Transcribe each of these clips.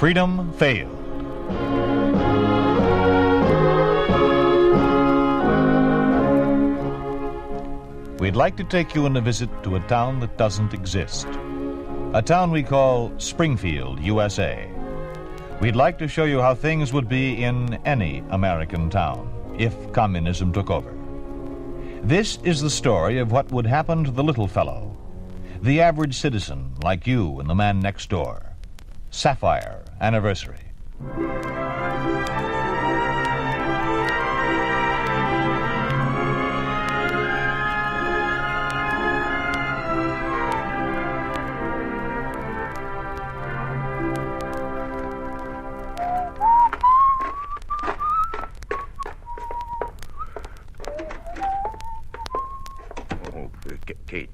Freedom failed. We'd like to take you on a visit to a town that doesn't exist. A town we call Springfield, USA. We'd like to show you how things would be in any American town if communism took over. This is the story of what would happen to the little fellow, the average citizen like you and the man next door. Sapphire Anniversary. Kate.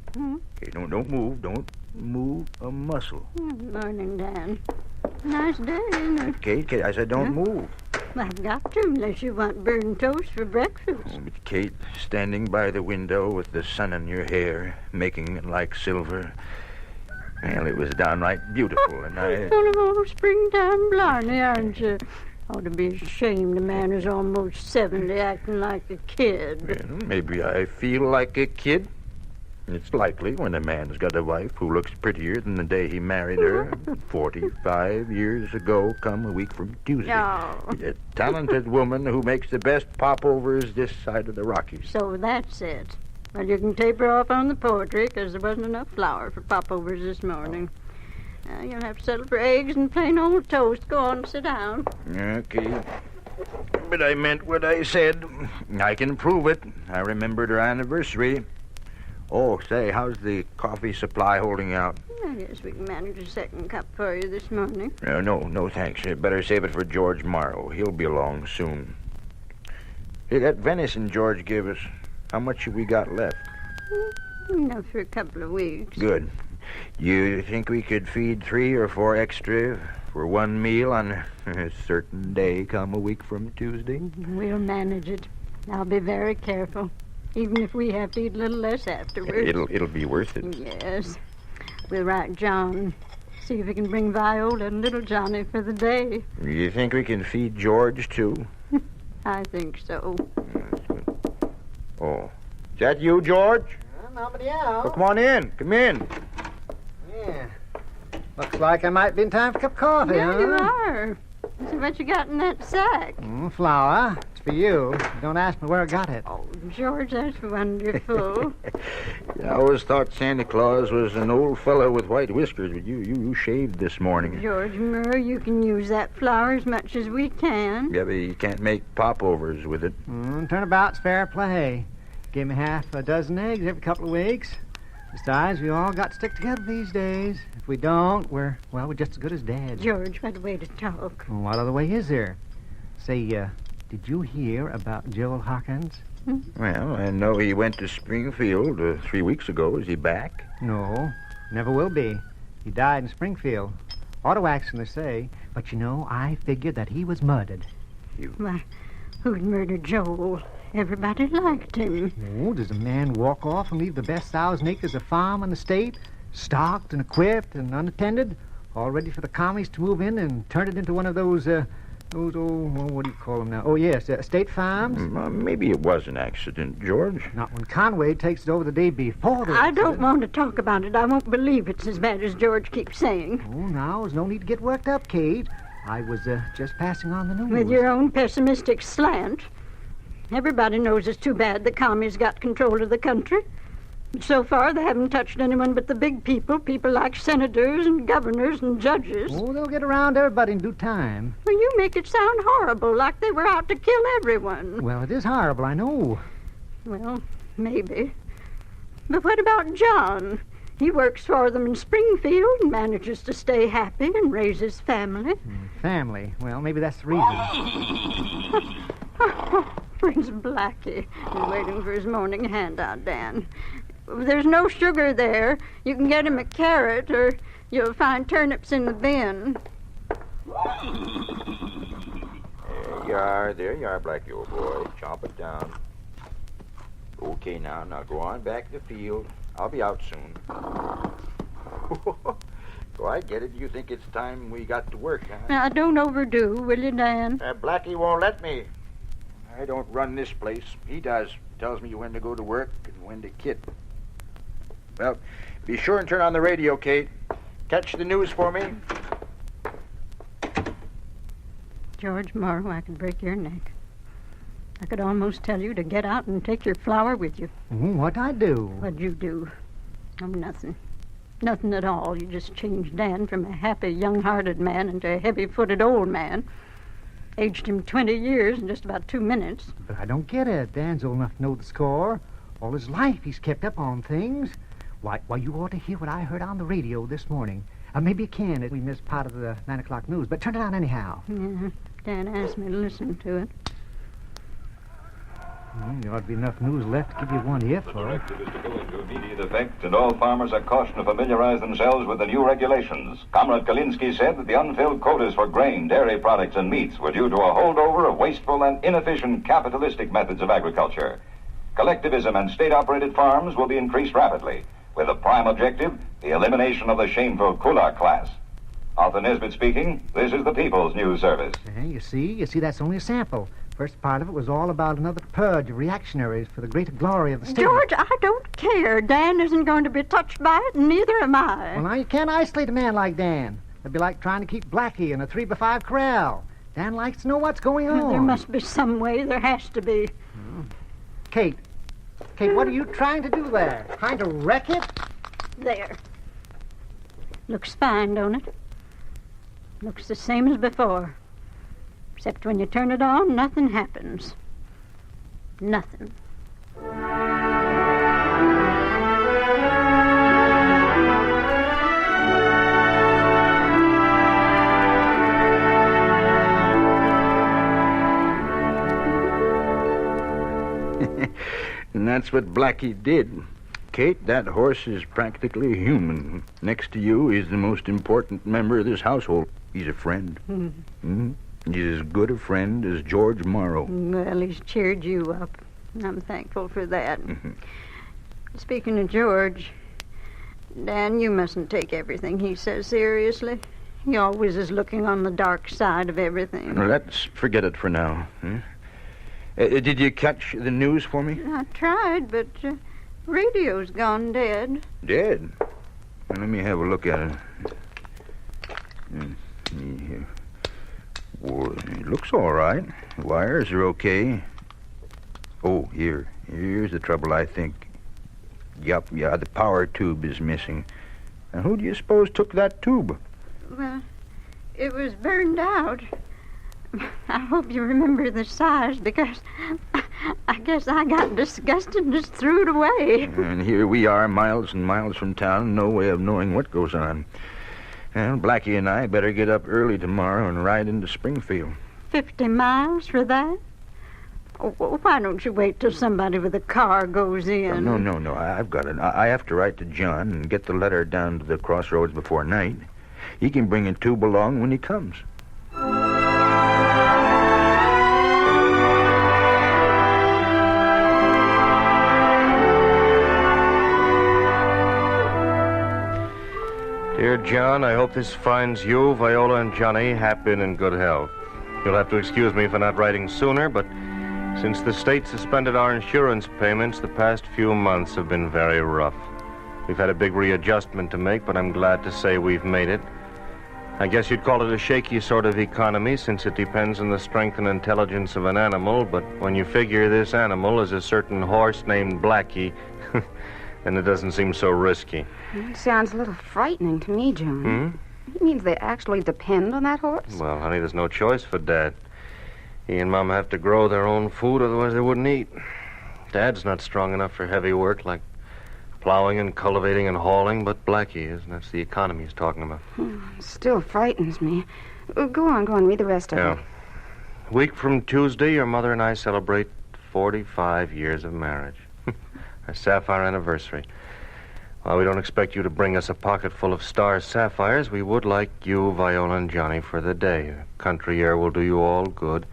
Kate, don't move. Don't move a muscle. Morning, Dan. Nice day, isn't it? Kate, I said don't move. I've got to, unless you want burned toast for breakfast. Oh, but Kate, standing by the window with the sun in your hair, making it like silver. Well, it was downright beautiful, and I... Full of old springtime blarney, aren't you? Ought to be ashamed a man who's almost 70 acting like a kid. Well, maybe I feel like a kid. It's likely when a man's got a wife who looks prettier than the day he married her 45 years ago, come a week from Tuesday. Oh. A talented woman who makes the best popovers this side of the Rockies. So that's it. Well, you can taper off on the poetry, because there wasn't enough flour for popovers this morning. You'll have to settle for eggs and plain old toast. Go on, sit down. Okay. But I meant what I said. I can prove it. I remembered her anniversary. Oh, say, how's the coffee supply holding out? I guess we can manage a second cup for you this morning. No, thanks. Better save it for George Morrow. He'll be along soon. Hey, that venison George gave us, how much have we got left? Enough for a couple of weeks. Good. You think we could feed 3 or 4 extra for one meal on a certain day come a week from Tuesday? We'll manage it. I'll be very careful, even if we have to eat a little less afterwards. It'll be worth it. Yes. We'll write John, see if he can bring Viola and little Johnny for the day. You think we can feed George, too? I think so. That's good. Oh. Is that you, George? Nobody else. Well, come on in. Come in. Yeah. Looks like I might be in time for a cup of coffee, Yeah, you are. Let's see what you got in that sack. Flour. It's for you. Don't ask me where I got it. Oh, George, that's wonderful. I always thought Santa Claus was an old fellow with white whiskers, but you shaved this morning. George Murray, you can use that flour as much as we can. Yeah, but you can't make popovers with it. Turnabout's fair play. Give me half a dozen eggs every couple of weeks. Besides, we all got to stick together these days. If we don't, we're just as good as dead. George, what a way to talk. What other way is there? Say, did you hear about Joel Hawkins? Well, I know he went to Springfield 3 weeks ago. Is he back? No, never will be. He died in Springfield. Auto accident, they say. But, I figured that he was murdered. Why, who'd murdered Joel? Everybody liked him. Oh, does a man walk off and leave the best 1,000 acres of farm in the state, stocked and equipped and unattended, all ready for the commies to move in and turn it into one of those what do you call them now? Oh, yes, state farms? Maybe it was an accident, George. Not when Conway takes it over the day before the I accident. don't want to talk about it. I won't believe it's as bad as George keeps saying. Oh, now, there's no need to get worked up, Kate. I was just passing on the news. With your own pessimistic slant. Everybody knows it's too bad the commies got control of the country. So far, they haven't touched anyone but the big people like senators and governors and judges. Oh, they'll get around to everybody in due time. Well, you make it sound horrible, like they were out to kill everyone. Well, it is horrible, I know. Well, maybe. But what about John? He works for them in Springfield and manages to stay happy and raise his family. Family. Well, maybe that's the reason. Prince Blackie is waiting for his morning handout, Dan. There's no sugar there. You can get him a carrot, or you'll find turnips in the bin. There you are, Blackie, old boy. Chomp it down. Okay, now go on back to the field. I'll be out soon. Oh, I get it. You think it's time we got to work, huh? Now, don't overdo, will you, Dan? Blackie won't let me. I don't run this place. He does. Tells me when to go to work and when to kid. Well, be sure and turn on the radio, Kate. Catch the news for me. George Morrow, I could break your neck. I could almost tell you to get out and take your flower with you. What'd I do? What'd you do? Oh, nothing. Nothing at all. You just changed Dan from a happy, young-hearted man into a heavy-footed old man. Aged him 20 years in just about 2 minutes. But I don't get it. Dan's old enough to know the score. All his life he's kept up on things. Why, you ought to hear what I heard on the radio this morning. Maybe you can if we missed part of the 9 o'clock news, but turn it on anyhow. Yeah, Dan asked me to listen to it. There ought to be enough news left to give you one if, The or... directive is to go into immediate effect, and all farmers are cautioned to familiarize themselves with the new regulations. Comrade Kalinsky said that the unfilled quotas for grain, dairy products, and meats were due to a holdover of wasteful and inefficient capitalistic methods of agriculture. Collectivism and state-operated farms will be increased rapidly, with a prime objective, the elimination of the shameful kulak class. Arthur Nesbitt speaking. This is the People's News Service. You see, that's only a sample. First part of it was all about another purge of reactionaries for the greater glory of the state. George, I don't care. Dan isn't going to be touched by it, and neither am I. Well, now, you can't isolate a man like Dan. It'd be like trying to keep Blackie in a 3x5 corral. Dan likes to know what's going on. There must be some way. There has to be. Kate, what are you trying to do there? Trying to wreck it? There. Looks fine, don't it? Looks the same as before. Except when you turn it on, nothing happens. Nothing. And that's what Blackie did. Kate, that horse is practically human. Next to you, he's the most important member of this household. He's a friend. He's as good a friend as George Morrow. Well, he's cheered you up. I'm thankful for that. Speaking of George, Dan, you mustn't take everything he says seriously. He always is looking on the dark side of everything. Well, let's forget it for now. Did you catch the news for me? I tried, but radio's gone dead. Dead? Well, let me have a look at it. Well, it looks all right. The wires are okay. Oh, here's the trouble, I think. Yup, the power tube is missing. Now, who do you suppose took that tube? Well, it was burned out. I hope you remember the size, because I guess I got disgusted and just threw it away. And here we are, miles and miles from town, no way of knowing what goes on. Well, Blackie and I better get up early tomorrow and ride into Springfield. 50 miles for that? Oh, why don't you wait till somebody with a car goes in? No, I've got it. I have to write to John and get the letter down to the crossroads before night. He can bring a tube along when he comes. Dear John, I hope this finds you, Viola, and Johnny happy and in good health. You'll have to excuse me for not writing sooner, but since the state suspended our insurance payments, the past few months have been very rough. We've had a big readjustment to make, but I'm glad to say we've made it. I guess you'd call it a shaky sort of economy, since it depends on the strength and intelligence of an animal, but when you figure this animal is a certain horse named Blackie, then it doesn't seem so risky. It sounds a little frightening to me, John. It means they actually depend on that horse? Well, honey, there's no choice for Dad. He and Mom have to grow their own food, otherwise they wouldn't eat. Dad's not strong enough for heavy work like plowing and cultivating and hauling, but Blackie is, and that's the economy he's talking about. Still frightens me. Go on, read the rest of it. A week from Tuesday, your mother and I celebrate 45 years of marriage. Our Sapphire anniversary. While we don't expect you to bring us a pocket full of star sapphires, we would like you, Viola, and Johnny for the day. Country air will do you all good,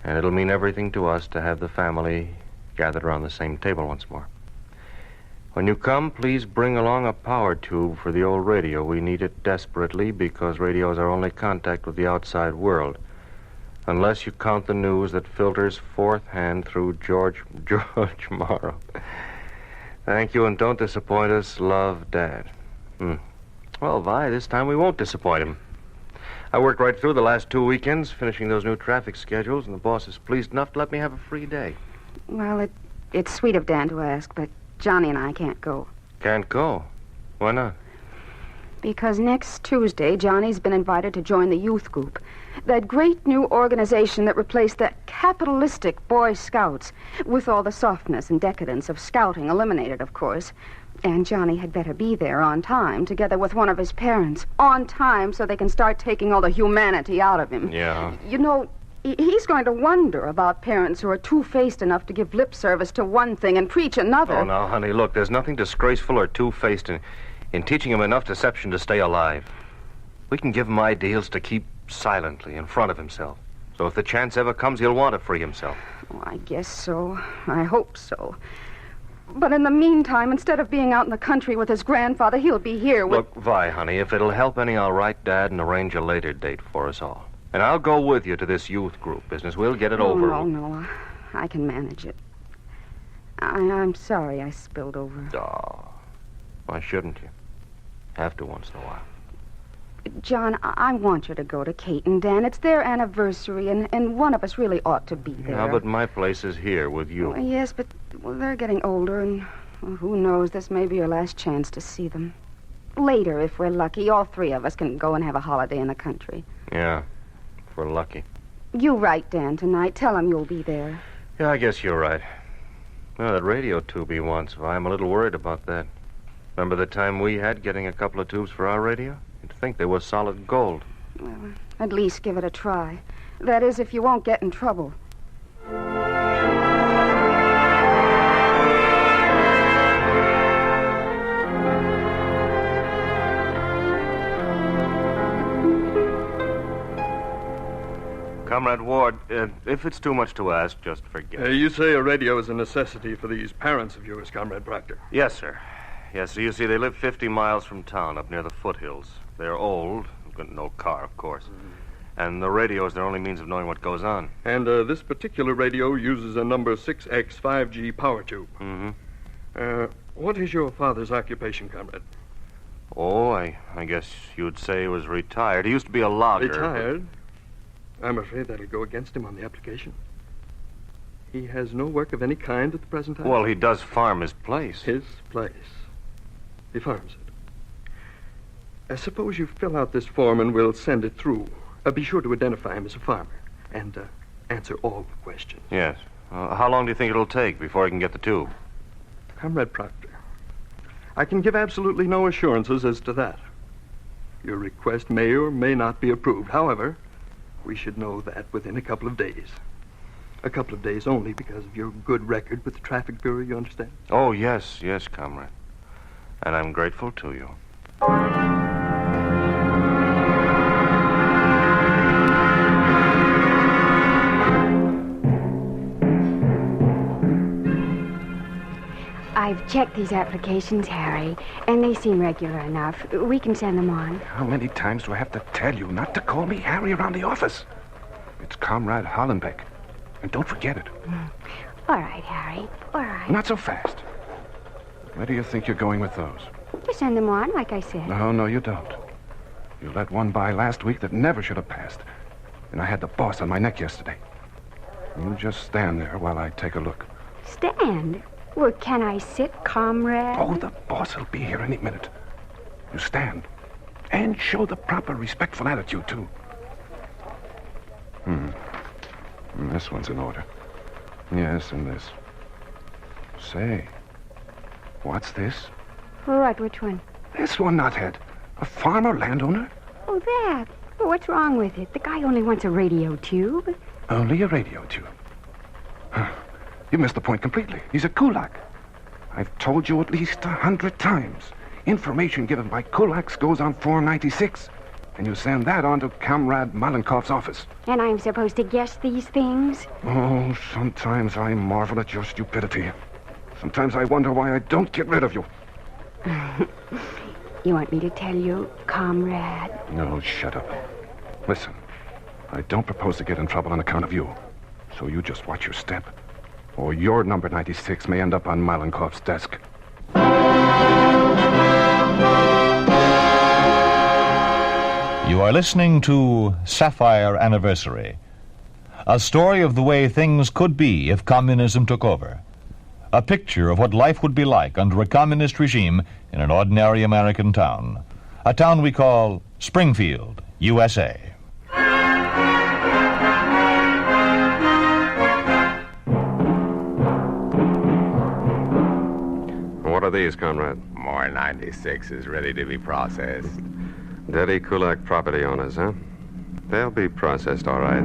and it'll mean everything to us to have the family gathered around the same table once more. When you come, please bring along a power tube for the old radio. We need it desperately because radio is our only contact with the outside world. Unless you count the news that filters fourth hand through George Morrow. Thank you, and don't disappoint us. Love, Dad. Well, Vi, this time we won't disappoint him. I worked right through the last 2 weekends, finishing those new traffic schedules, and the boss is pleased enough to let me have a free day. Well, it's sweet of Dan to ask, but Johnny and I can't go. Can't go? Why not? Because next Tuesday, Johnny's been invited to join the youth group. That great new organization that replaced that capitalistic Boy Scouts, with all the softness and decadence of scouting eliminated, of course. And Johnny had better be there on time, together with one of his parents. On time, so they can start taking all the humanity out of him. Yeah. You know, he's going to wonder about parents who are two-faced enough to give lip service to one thing and preach another. Oh, now, honey, look, there's nothing disgraceful or two-faced in teaching him enough deception to stay alive. We can give him ideals to keep silently in front of himself. So if the chance ever comes, he'll want to free himself. Oh, I guess so. I hope so. But in the meantime, instead of being out in the country with his grandfather, he'll be here with... Look, Vi, honey, if it'll help any, I'll write Dad and arrange a later date for us all. And I'll go with you to this youth group business. We'll get it over. No. I can manage it. I'm sorry I spilled over. Oh, why shouldn't you? Have to once in a while. John, I want you to go to Kate and Dan. It's their anniversary, and one of us really ought to be there. Yeah, but my place is here with you. Oh, yes, but they're getting older, and who knows, this may be your last chance to see them. Later, if we're lucky, all three of us can go and have a holiday in the country. Yeah, if we're lucky. You write Dan tonight. Tell him you'll be there. Yeah, I guess you're right. Well, that radio tube he wants, Vi, I'm a little worried about that. Remember the time we had getting a couple of tubes for our radio? You'd think they were solid gold. Well, at least give it a try. That is, if you won't get in trouble. Comrade Ward, if it's too much to ask, just forget it. You say a radio is a necessity for these parents of yours, Comrade Proctor. Yes, sir. Yes, so you see, they live 50 miles from town, up near the foothills. They're old, got no car, of course. And the radio is their only means of knowing what goes on. And this particular radio uses a number 6X 5G power tube. What is your father's occupation, Comrade? Oh, I guess you'd say he was retired. He used to be a logger. Retired? I'm afraid that'll go against him on the application. He has no work of any kind at the present time? Well, he does farm his place. His place. He farms it. Suppose you fill out this form and we'll send it through. Be sure to identify him as a farmer and answer all the questions. Yes. How long do you think it'll take before he can get the tube? Comrade Proctor, I can give absolutely no assurances as to that. Your request may or may not be approved. However, we should know that within a couple of days. A couple of days only because of your good record with the Traffic Bureau, you understand? Oh, yes, comrade. And I'm grateful to you. I've checked these applications, Harry, and they seem regular enough. We can send them on. How many times do I have to tell you not to call me Harry around the office? It's Comrade Hollenbeck. And don't forget it. All right, Harry. All right. Not so fast. Where do you think you're going with those? We send them on, like I said. No, you don't. You let one by last week that never should have passed. And I had the boss on my neck yesterday. You just stand there while I take a look. Stand? Well, can I sit, comrade? Oh, the boss will be here any minute. You stand. And show the proper respectful attitude, too. This one's in order. Yes, and this. Say, what's this? What? Which one? This one, knothead. A farmer landowner? Oh, that. Well, what's wrong with it? The guy only wants a radio tube. Only a radio tube. Huh. You missed the point completely. He's a kulak. I've told you at least 100 times. Information given by kulaks goes on 496. And you send that on to Comrade Malenkov's office. And I'm supposed to guess these things? Oh, sometimes I marvel at your stupidity. Sometimes I wonder why I don't get rid of you. You want me to tell you, comrade? No, shut up. Listen, I don't propose to get in trouble on account of you. So you just watch your step. Or your number 96 may end up on Malenkov's desk. You are listening to Sapphire Anniversary, a story of the way things could be if communism took over. A picture of what life would be like under a communist regime in an ordinary American town. A town we call Springfield, USA. What are these, Conrad? More 96s ready to be processed. Daddy Kulak property owners, huh? They'll be processed, all right.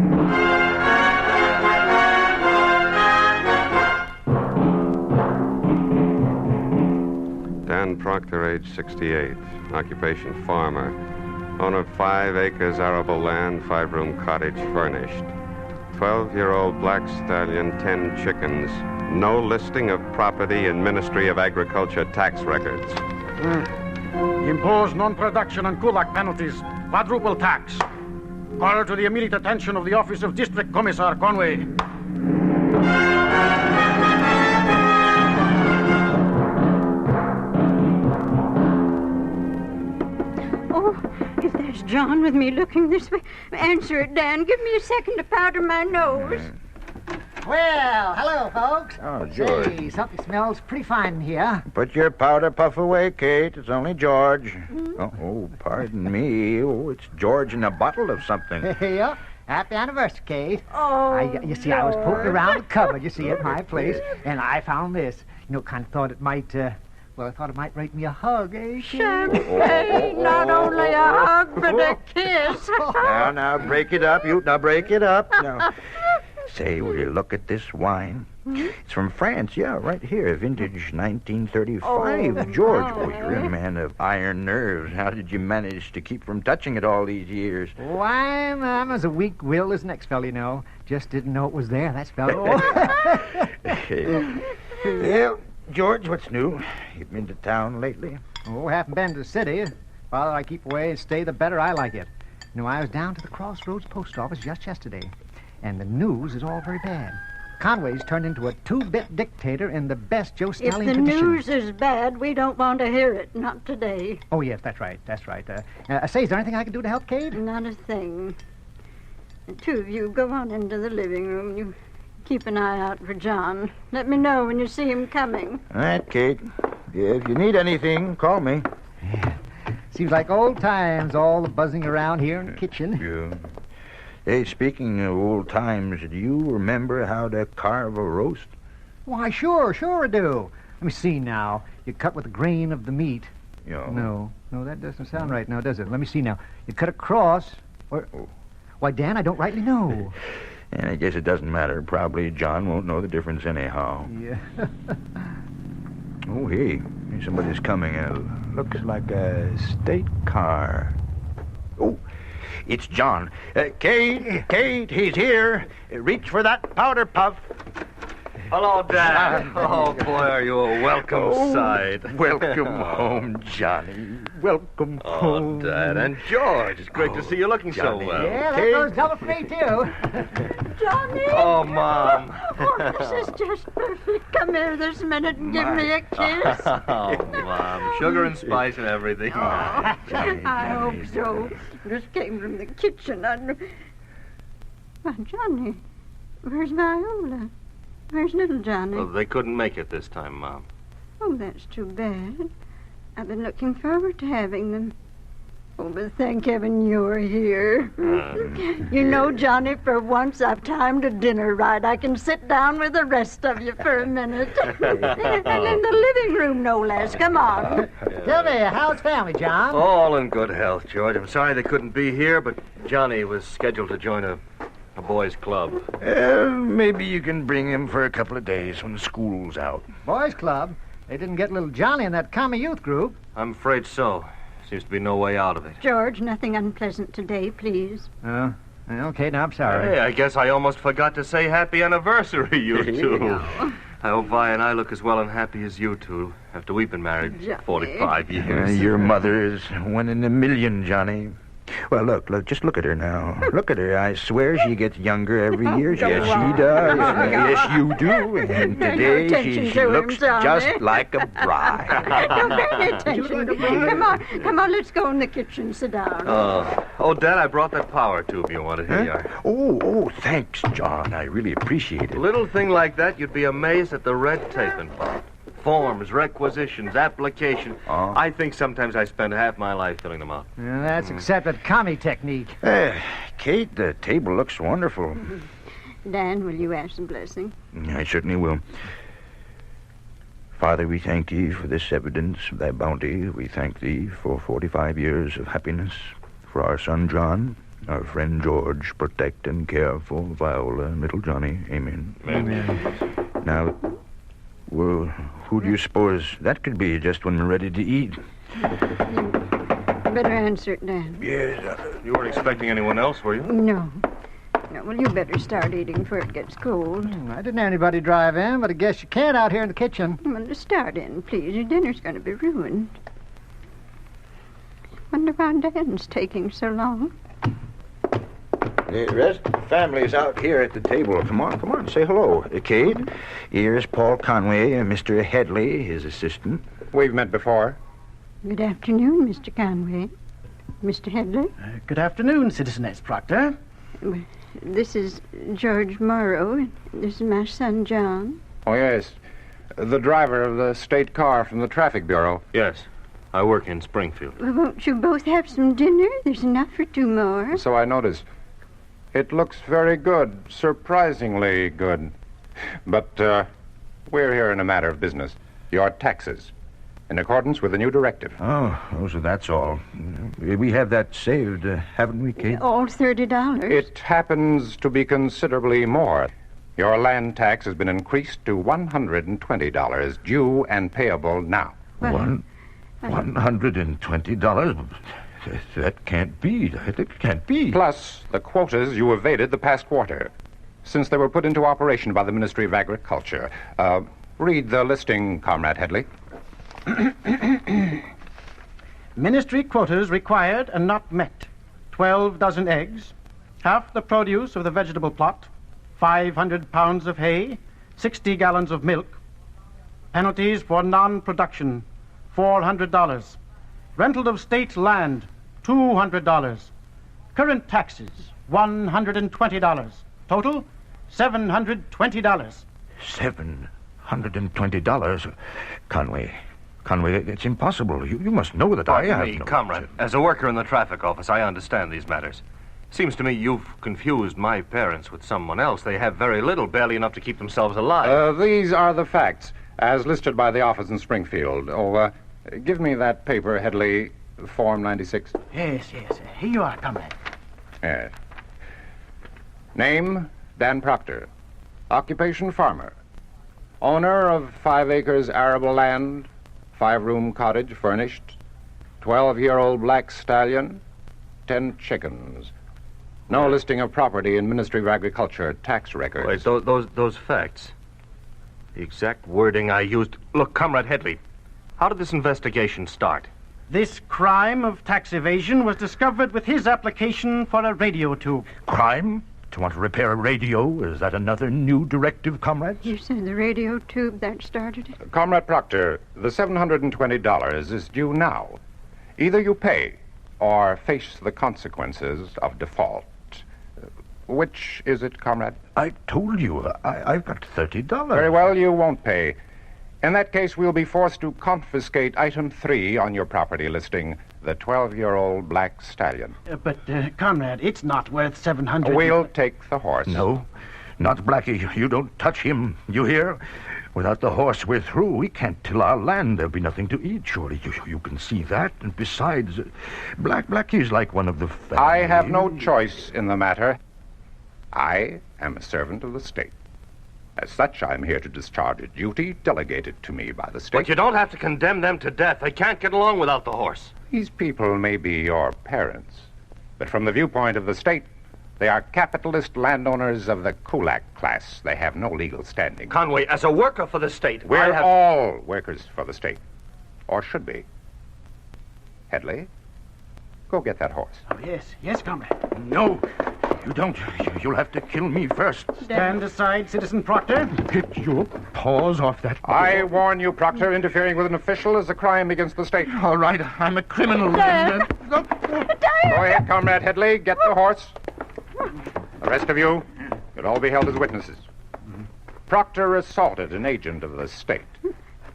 Dan Proctor, age 68. Occupation farmer. Owner 5 acres arable land, 5-room cottage furnished. 12-year-old black stallion, 10 chickens. No listing of property in Ministry of Agriculture tax records. Impose non-production and kulak penalties. Quadruple tax. Call to the immediate attention of the Office of District Commissar Conway. Oh, if there's John with me looking this way, answer it, Dan. Give me a second to powder my nose. Well, hello, folks. Oh, George. Say, something smells pretty fine in here. Put your powder puff away, Kate. It's only George. Oh, pardon me. Oh, it's George in a bottle of something. Yeah. Happy anniversary, Kate. Oh, You see, I was poking around the cupboard, you see, at my place, and I found this. You know, kind of thought it might, I thought it might rate me a hug, eh, Kate? champagne, not only a hug, but a kiss. Now, break it up. Now, break it up. Now, say, will you look at this wine? It's from France, yeah, right here, vintage 1935. Oh, George, my. you're a man of iron nerves. How did you manage to keep from touching it all these years? Oh, I'm as a weak-willed as next fellow, you know. Just didn't know it was there, that's fellow. Yeah, George, what's new? You been to town lately? Oh, haven't been to the city. The farther I keep away and stay, the better I like it. You know, I was down to the Crossroads post office just yesterday, and the news is all very bad. Conway's turned into a 2-bit dictator in the best Joe If Stalin the tradition. news is bad, we don't want to hear it. Not today. Oh, yes, that's right. Say, is there anything I can do to help, Kate? Not a thing. The two of you go on into the living room. You keep an eye out for John. Let me know when you see him coming. All right, Kate. If you need anything, call me. Seems like old times, all the buzzing around here in the kitchen. Yeah. Hey, speaking of old times, do you remember how to carve a roast? Why, sure I do. Let me see now. You cut with the grain of the meat. Yeah. No, that doesn't sound right now, does it? Let me see now. You cut across, or... Why, Dan, I don't rightly know. And I guess it doesn't matter. Probably John won't know the difference anyhow. Yeah. Oh, hey, somebody's coming. Looks like a state car. Oh, it's John. Kate, he's here. Reach for that powder puff. Hello, Dad. Oh, boy, are you a welcome sight. Welcome home, Johnny. Welcome home. Oh, Dad. And George, it's great to see you looking Johnny. so well. Yeah, that goes double for me, too. Johnny! Oh, Mom. Oh, this is just perfect. Come here this minute and give me a kiss. Oh, Mom. Sugar and spice and everything. I hope so. Just came from the kitchen. Well, Johnny, where's Viola? Where's little Johnny? Well, they couldn't make it this time, Mom. Oh, that's too bad. I've been looking forward to having them. Oh, but thank heaven you're here. You know, Johnny, for once I've timed a dinner right. I can sit down with the rest of you for a minute. And in the living room, no less. Come on. Tell me, how's family, John? All in good health, George. I'm sorry they couldn't be here, but Johnny was scheduled to join a boys' club. Maybe you can him him for a couple of days when school's out. Boys Club? They didn't get little Johnny in that commie youth group. I'm afraid so. Seems to be no way out of it. George, nothing unpleasant today, please. Okay, now I'm sorry. Hey, I guess I almost forgot to say happy anniversary, you two. I hope Vi and I look as well and happy as you two after we've been married Johnny. 45 years. Your mother is one in a million, Johnny. Well, look, just look at her now. Look at her. I swear she gets younger every year. Yes, she does. Yes, you do. And today she looks just like a bride. Don't pay attention. Come on, let's go in the kitchen. Sit down. Oh, Dad, I brought that power tube you wanted. Here you are. Oh, thanks, John. I really appreciate it. A little thing like that, you'd be amazed at the red tape involved. Forms, requisitions, application. I think sometimes I spend half my life filling them out. Yeah, that's accepted commie technique. Kate, the table looks wonderful. Dan, will you ask the blessing? I certainly will. Father, we thank thee for this evidence of thy bounty. We thank thee for 45 years of happiness. For our son John, our friend George, protect and care for Viola and little Johnny. Amen. Amen. Now, well, who do you suppose that could be just when we're ready to eat? Better answer it, Dan. Yes. You weren't expecting anyone else, were you? No. Well, you better start eating before it gets cold. I didn't have anybody drive in, but I guess you can't out here in the kitchen. Well, just start in, please. Your dinner's going to be ruined. Wonder why Dan's taking so long. The rest of the family's out here at the table. Come on, say hello. Kate, here's Paul Conway and Mr. Headley, his assistant. We've met before. Good afternoon, Mr. Conway. Mr. Headley. Good afternoon, Citizeness Proctor. This is George Morrow, and this is my son, John. Oh, yes. The driver of the state car from the Traffic Bureau. Yes. I work in Springfield. Well, won't you both have some dinner? There's enough for 2 more. So I noticed. It looks very good, surprisingly good. But we're here in a matter of business. Your taxes, in accordance with the new directive. Oh, so that's all. We have that saved, haven't we, Kate? All $30. It happens to be considerably more. Your land tax has been increased to $120, due and payable now. $120? That can't be. That can't be. Plus the quotas you evaded the past quarter, since they were put into operation by the Ministry of Agriculture. Read the listing, Comrade Headley. Ministry quotas required and not met. 12 dozen eggs, half the produce of the vegetable plot, 500 pounds of hay, 60 gallons of milk. Penalties for non-production, $400. Rental of state land, $200. Current taxes, $120. Total, $720. $720? Conway, it's impossible. You must know that I have no... Comrade. As a worker in the traffic office, I understand these matters. Seems to me you've confused my parents with someone else. They have very little, barely enough to keep themselves alive. These are the facts, as listed by the office in Springfield. Give me that paper, Headley, Form 96. Yes. Here you are, comrade. Yes. Name, Dan Proctor. Occupation, farmer. Owner of 5 acres arable land, 5-room cottage furnished, 12-year-old black stallion, 10 chickens. No listing of property in Ministry of Agriculture tax records. Wait, those facts. The exact wording I used. Look, Comrade Headley, how did this investigation start? This crime of tax evasion was discovered with his application for a radio tube. Crime? To want to repair a radio? Is that another new directive, comrades? You said the radio tube that started it? Comrade Proctor, the $720 is due now. Either you pay or face the consequences of default. Which is it, Comrade? I told you, I've got $30. Very well, you won't pay. In that case, we'll be forced to confiscate item 3 on your property listing, the 12-year-old black stallion. But, comrade, it's not worth $700. We'll take the horse. No, not Blackie. You don't touch him. You hear? Without the horse, we're through. We can't till our land. There'll be nothing to eat, surely. You can see that. And besides, Blackie's like one of the family. I have no choice in the matter. I am a servant of the state. As such, I'm here to discharge a duty delegated to me by the state. But you don't have to condemn them to death. They can't get along without the horse. These people may be your parents, but from the viewpoint of the state, They are capitalist landowners of the kulak class. They have no legal standing. Conway, as a worker for the state, We're all workers for the state. Or should be. Headley, go get that horse. Oh, yes, comrade. No, you don't. You'll have to kill me first. Stand aside, Citizen Proctor. Get your paws off that. I warn you, Proctor, interfering with an official is a crime against the state. All right, I'm a criminal. Dad. Go ahead, Comrade Headley. Get the horse. The rest of you, you'll all be held as witnesses. Proctor assaulted an agent of the state.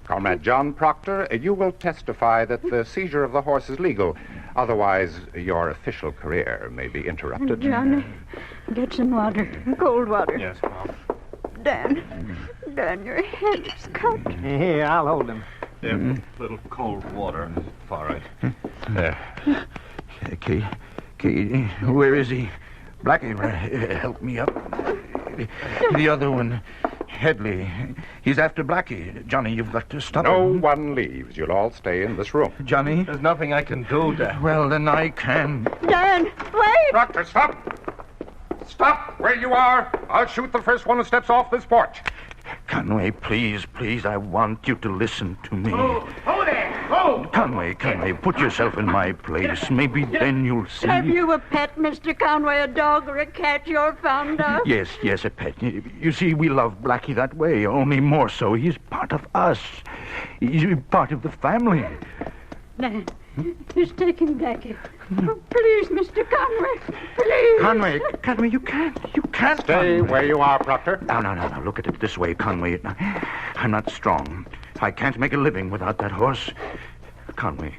Comrade John Proctor, you will testify that the seizure of the horse is legal. Otherwise, your official career may be interrupted. Johnny, get some water. Cold water. Yes, Mom. Dan, your head is cut. Here, I'll hold him. A little cold water. All right. There. Kate, where is he? Blackie, help me up. The other one, Headley. He's after Blackie. Johnny, you've got to stop No him. one leaves. You'll all stay in this room. Johnny? There's nothing I can do, Dad. Well, then I can. Dan, wait! Proctor, stop! Stop where you are. I'll shoot the first one who steps off this porch. Conway, please, I want you to listen to me. Hold there! Hold! Conway, put yourself in my place. Maybe then you'll see. Have you a pet, Mr. Conway, a dog or a cat you're fond of? Yes, a pet. You see, we love Blackie that way, only more so. He's part of us. He's part of the family. Dan, he's taking Blackie. Oh, please, Mr. Conway, please. Conway, you can't. Stay where you are, Proctor. No. Look at it this way, Conway. I'm not strong. I can't make a living without that horse. Conway,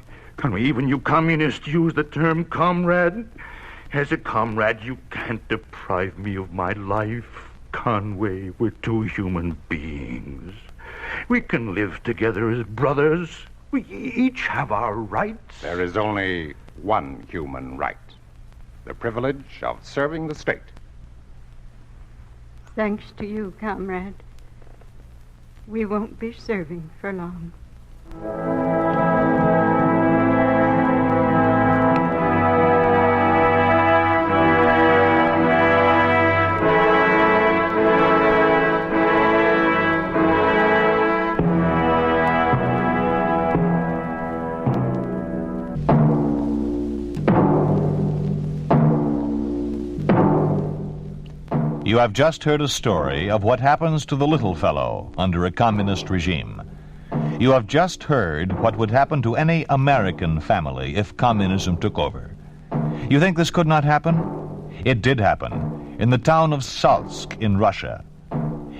even you communists use the term comrade. As a comrade, you can't deprive me of my life. Conway, we're two human beings. We can live together as brothers. We each have our rights. There is only one human right. The privilege of serving the state. Thanks to you, comrade. We won't be serving for long. You have just heard a story of what happens to the little fellow under a communist regime. You have just heard what would happen to any American family if communism took over. You think this could not happen? It did happen in the town of Salsk in Russia.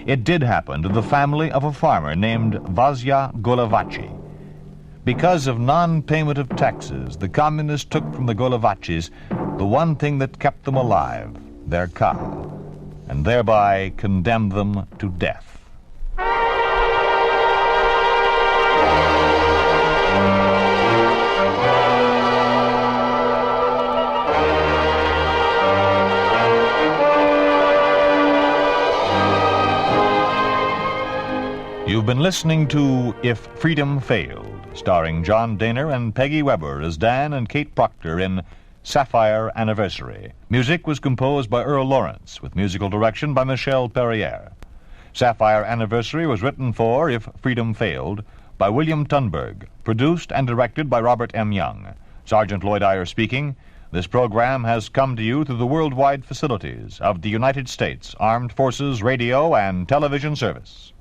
It did happen to the family of a farmer named Vasya Golovachy. Because of non-payment of taxes, the communists took from the Golovachys the one thing that kept them alive, their cow, and thereby condemned them to death. You've been listening to If Freedom Failed, starring John Daner and Peggy Weber as Dan and Kate Proctor in Sapphire Anniversary. Music was composed by Earl Lawrence, with musical direction by Michel Perrier. Sapphire Anniversary was written for If Freedom Failed by William Tunberg, produced and directed by Robert M. Young. Sergeant Lloyd Iyer speaking. This program has come to you through the worldwide facilities of the United States Armed Forces Radio and Television Service.